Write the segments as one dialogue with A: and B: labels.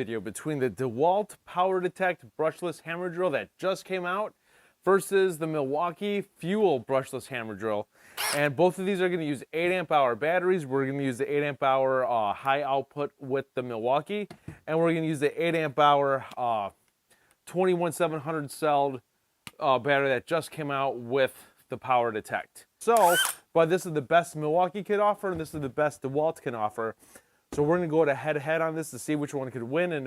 A: Video between the Dewalt Power Detect brushless hammer drill that just came out versus the Milwaukee Fuel brushless hammer drill. And both of these are going to use 8 amp hour batteries. We're going to use the 8 amp hour high output with the Milwaukee, and we're going to use the 8 amp hour 21700 cell battery that just came out with the Power Detect. So, but this is the best Milwaukee could offer, and this is the best Dewalt can offer. So we're going to go to head-to-head on this to see which one could win, and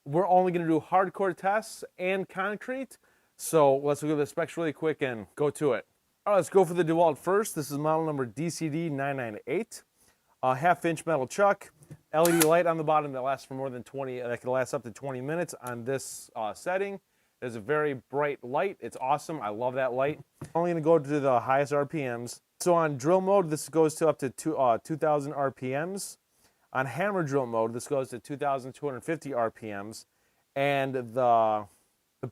A: we're only going to do hardcore tests and concrete. So let's look at the specs really quick and go to it. All right, let's go for the Dewalt first. This is model number DCD998. Half-inch metal chuck, LED light on the bottom that lasts for more than 20, that can last up to 20 minutes on this setting. It's a very bright light. It's awesome. I love that light. I'm only going to go to the highest RPMs. So on drill mode, this goes to up to 2,000 RPMs. On hammer drill mode, this goes to 2,250 RPMs, and the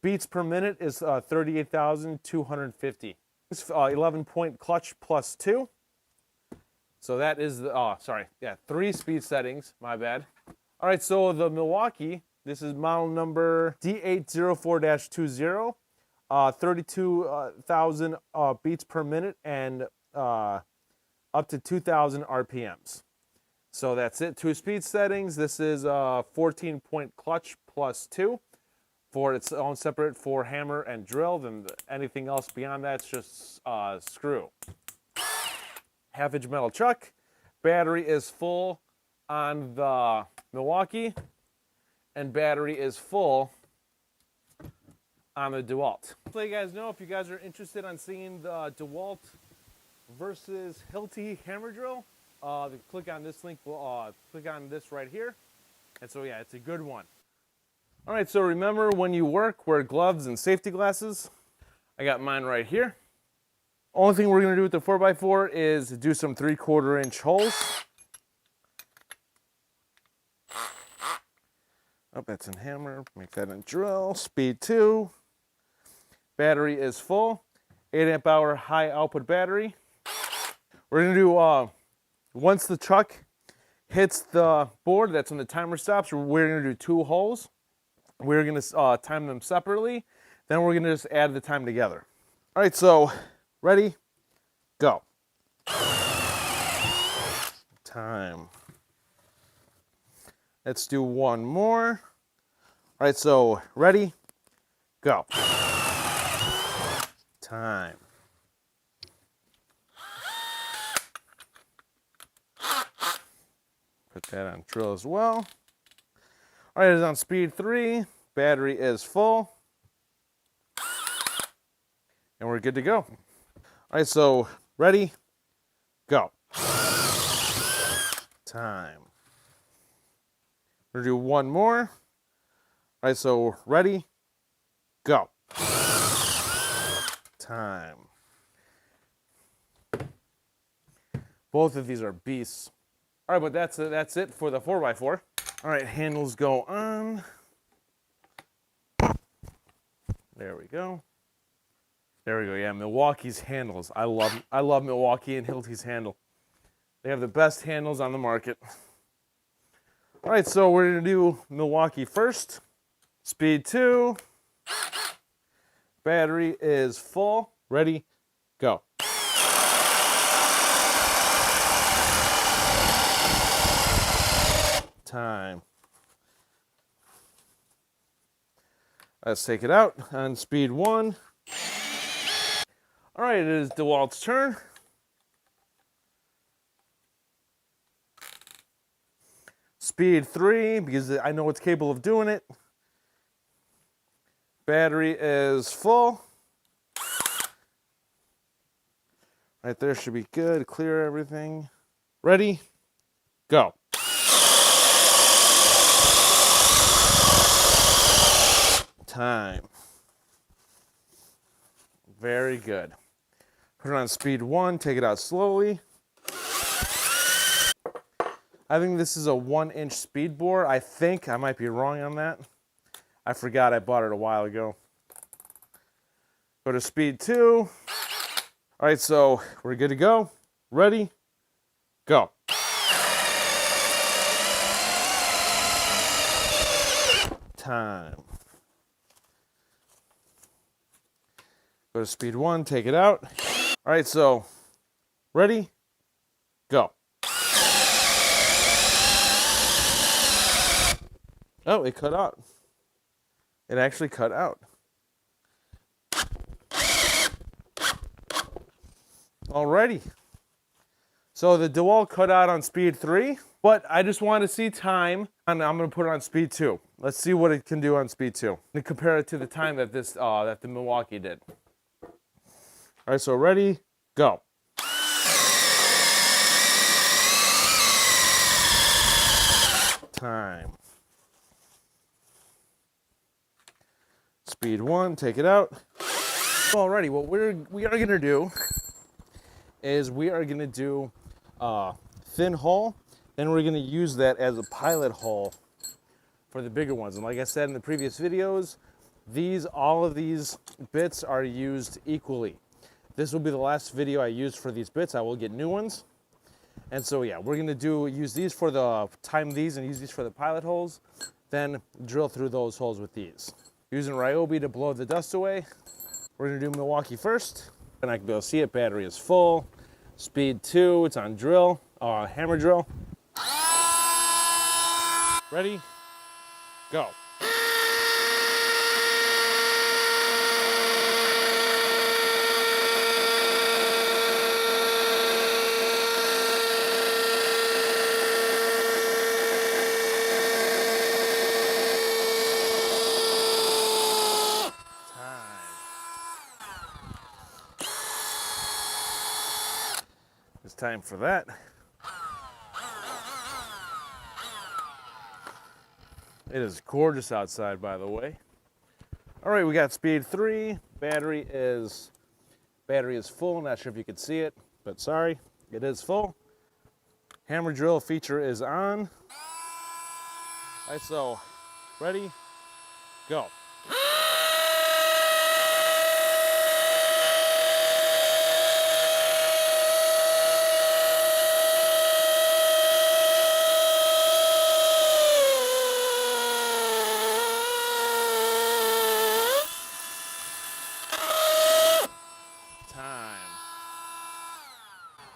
A: beats per minute is 38,250. It's 11-point clutch plus 2. So that is the 3 speed settings. My bad. All right, so the Milwaukee, this is model number D804-20, 32,000 beats per minute and up to 2,000 RPMs. So that's it, 2 speed settings. This is a 14-point clutch plus 2 for its own separate for hammer and drill. Then anything else beyond that's just screw. Half-inch metal chuck. Battery is full on the Milwaukee, and battery is full on the Dewalt. So you guys know, if you guys are interested on seeing the Dewalt versus Hilti hammer drill, click on this link, click on this right here. And so yeah, it's a good one. All right, so remember, when you work, wear gloves and safety glasses. I got mine right here. Only thing we're gonna do with the 4x4 is do some 3/4 inch holes. Oh, that's in hammer, make that in drill. Speed 2. Battery is full. 8 amp hour high output battery. We're gonna do, once the chuck hits the board, that's when the timer stops. We're going to do 2 holes. We're going to time them separately. Then we're going to just add the time together. All right, so ready, go. Time. Let's do one more. All right, so ready, go. Time. Put that on drill as well. All right, it's on speed 3. Battery is full. And we're good to go. All right, so ready, go. Time. We're gonna do one more. All right, so ready, go. Time. Both of these are beasts. All right, but that's it for the 4x4. All right, handles go on. There we go. There we go. Yeah, Milwaukee's handles. I love Milwaukee and Hilti's handle. They have the best handles on the market. All right, so we're gonna do Milwaukee first. Speed 2. Battery is full. Ready, go. Time. Let's take it out on speed 1. All right, it is Dewalt's turn. Speed 3, because I know it's capable of doing it. Battery is full. Right there should be good. Clear everything. Ready, go. Time. Very good. Put it on speed 1, take it out slowly. I think this is a 1-inch speed bore. I think, I might be wrong on that. I forgot, I bought it a while ago. Go to speed 2. All right, so we're good to go. Ready, go. Time. Go to speed 1, take it out. All right, so ready, go. Oh, it cut out. It actually cut out. Alrighty. So the Dewalt cut out on speed 3, but I just want to see time, and I'm going to put it on speed 2. Let's see what it can do on speed 2 and compare it to the time that that the Milwaukee did. All right, so ready, go. Time. Speed 1, take it out. Alrighty, what we are going to do is we are going to do thin hull, then we're going to use that as a pilot hull for the bigger ones. And like I said in the previous videos, all of these bits are used equally. This will be the last video I use for these bits. I will get new ones. And so yeah, we're going to use these for time these and use these for the pilot holes, then drill through those holes with these. Using Ryobi to blow the dust away. We're going to do Milwaukee first, and I can be able to see it. Battery is full. Speed 2, it's on drill, hammer drill. Ready, go. It's time for that. It is gorgeous outside, by the way. All right, we got speed 3. Battery is full. Not sure if you can see it, but sorry, it is full. Hammer drill feature is on. All right, so ready, go.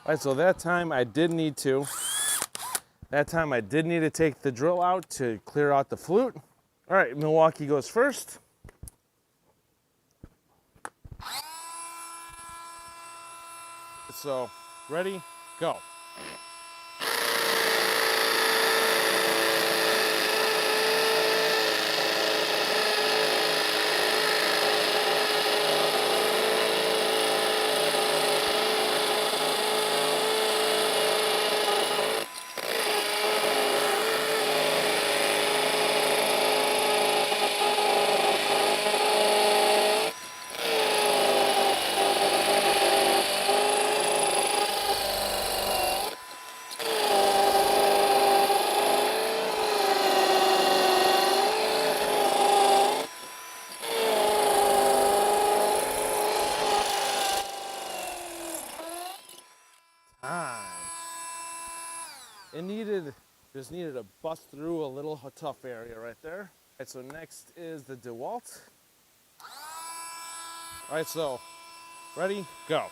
A: All right, so that time I did need to take the drill out to clear out the flute. All right, Milwaukee goes first. So, ready, go. Just needed to bust through a little tough area right there. All right, so next is the Dewalt. All right, so ready, go.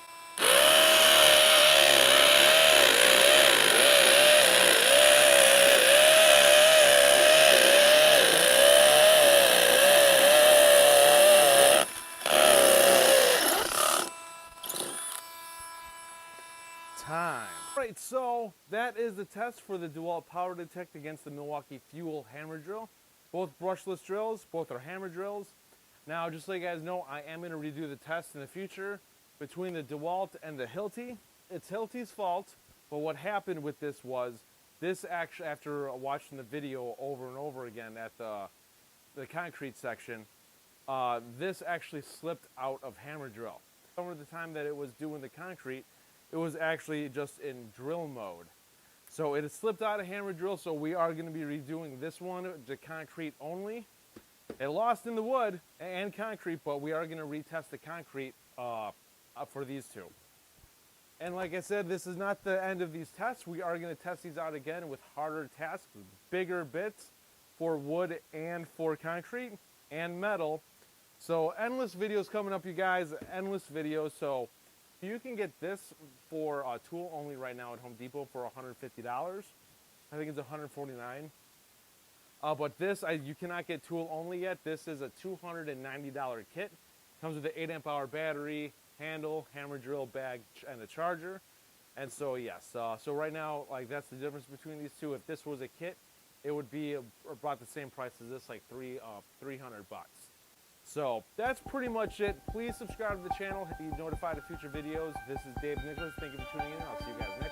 A: Time. All right, so that is the test for the Dewalt Power Detect against the Milwaukee Fuel hammer drill. Both brushless drills, both are hammer drills. Now, just so you guys know, I am going to redo the test in the future between the Dewalt and the Hilti. It's Hilti's fault, but what happened with this was, this actually, after watching the video over and over again at the concrete section, this actually slipped out of hammer drill. Over the time that it was doing the concrete, it was actually just in drill mode. So it has slipped out of hammer drill, so we are going to be redoing this one to concrete only. It lost in the wood and concrete, but we are going to retest the concrete for these two. And like I said, this is not the end of these tests. We are going to test these out again with harder tasks, bigger bits, for wood and for concrete and metal. So endless videos coming up, you guys, endless videos. So you can get this for tool only right now at Home Depot for $150. I think it's $149. But this, you cannot get tool only yet. This is a $290 kit. Comes with an 8 amp hour battery, handle, hammer drill, bag, and a charger. And so yes, so right now, like, that's the difference between these two. If this was a kit, it would be about the same price as this, like $300. So that's pretty much it. Please subscribe to the channel, be notified of future videos. This is Dave Nicholas. Thank you for tuning in. I'll see you guys next time.